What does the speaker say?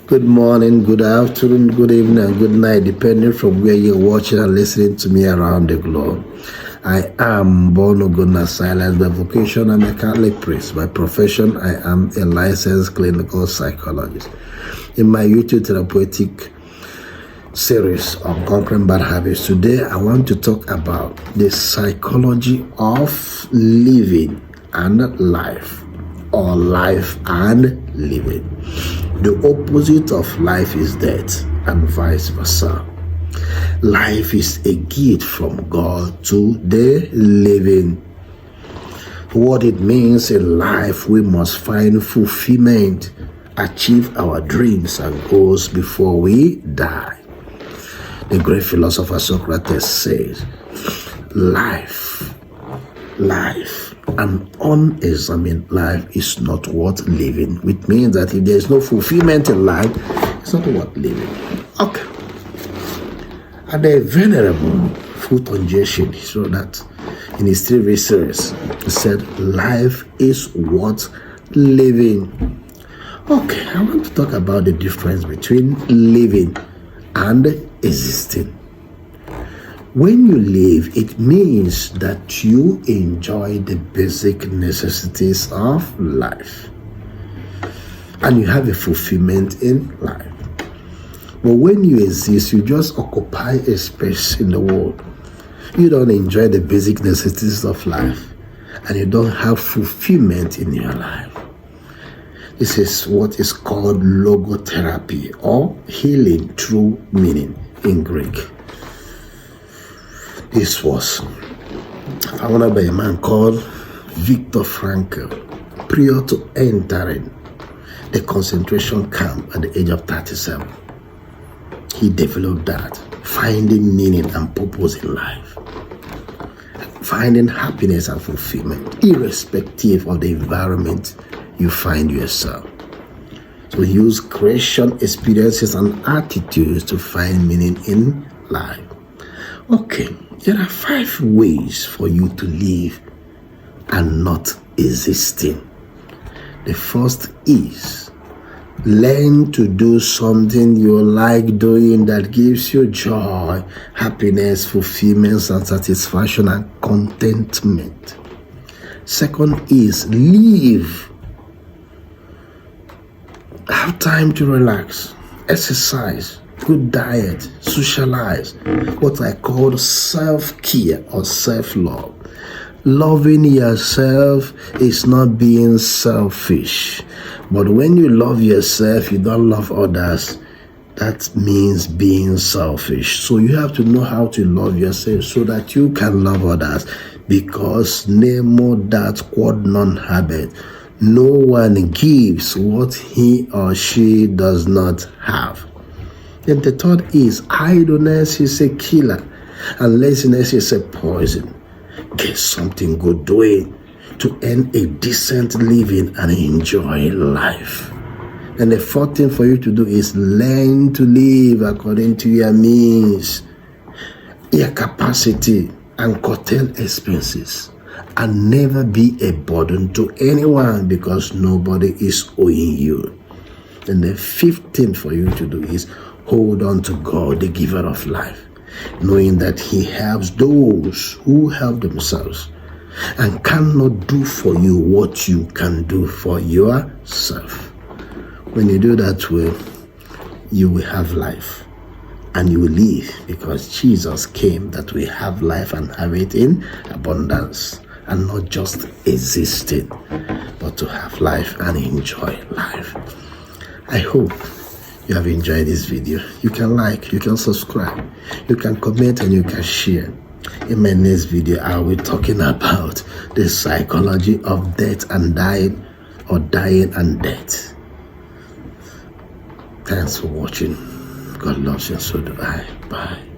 Good morning, good afternoon, good evening, and good night, depending from where you're watching and listening to me around the globe. I am Bono Gunnar Silence. By vocation, I'm a Catholic priest. By profession, I am a licensed clinical psychologist. In my YouTube therapeutic series on conquering bad habits, today I want to talk about the psychology of living and life, or life and living. The opposite of life is death, and vice versa. Life is a gift from God to the living. What it means in life, we must find fulfillment, achieve our dreams and goals before we die. The great philosopher Socrates says, life, an unexamined life is not worth living, which means that if there is no fulfillment in life, it's not worth living. Okay. And the venerable Fulton Jeshin showed that in his 3 series, he said, life is worth living. Okay, I want to talk about the difference between living and existing. When you live, it means that you enjoy the basic necessities of life and you have a fulfillment in life. But when you exist, you just occupy a space in the world. You don't enjoy the basic necessities of life and you don't have fulfillment in your life. This is what is called logotherapy, or healing through meaning in Greek. This was founded by a man called Viktor Frankl prior to entering the concentration camp at the age of 37. He developed that, finding meaning and purpose in life, finding happiness and fulfillment, irrespective of the environment you find yourself. So use creation experiences and attitudes to find meaning in life. Okay, there are 5 ways for you to live and not existing. The first is learn to do something you like doing that gives you joy, happiness, fulfillment, and satisfaction and contentment. Second is live. Have time to relax, exercise, good diet, socialize, what I call self-care or self-love. Loving yourself is not being selfish. But when you love yourself, you don't love others. That means being selfish. So you have to know how to love yourself so that you can love others. Because nemo dat quod non habet. No one gives what he or she does not have. Then the third is idleness is a killer and laziness is a poison. Get something good doing to earn a decent living and enjoy life. And the fourth thing for you to do is learn to live according to your means, your capacity, and curtail expenses. And never be a burden to anyone because nobody is owing you. And the fifth thing for you to do is hold on to God, the giver of life, knowing that He helps those who help themselves and cannot do for you what you can do for yourself. When you do that way, you will have life and you will live, because Jesus came that we have life and have it in abundance, and not just existing, but to have life and enjoy life. I hope you have enjoyed this video. You can like, you can subscribe, you can comment, and you can share. In my next video, I will be talking about the psychology of death and dying, or dying and death. Thanks for watching. God loves you, and so do I. Bye.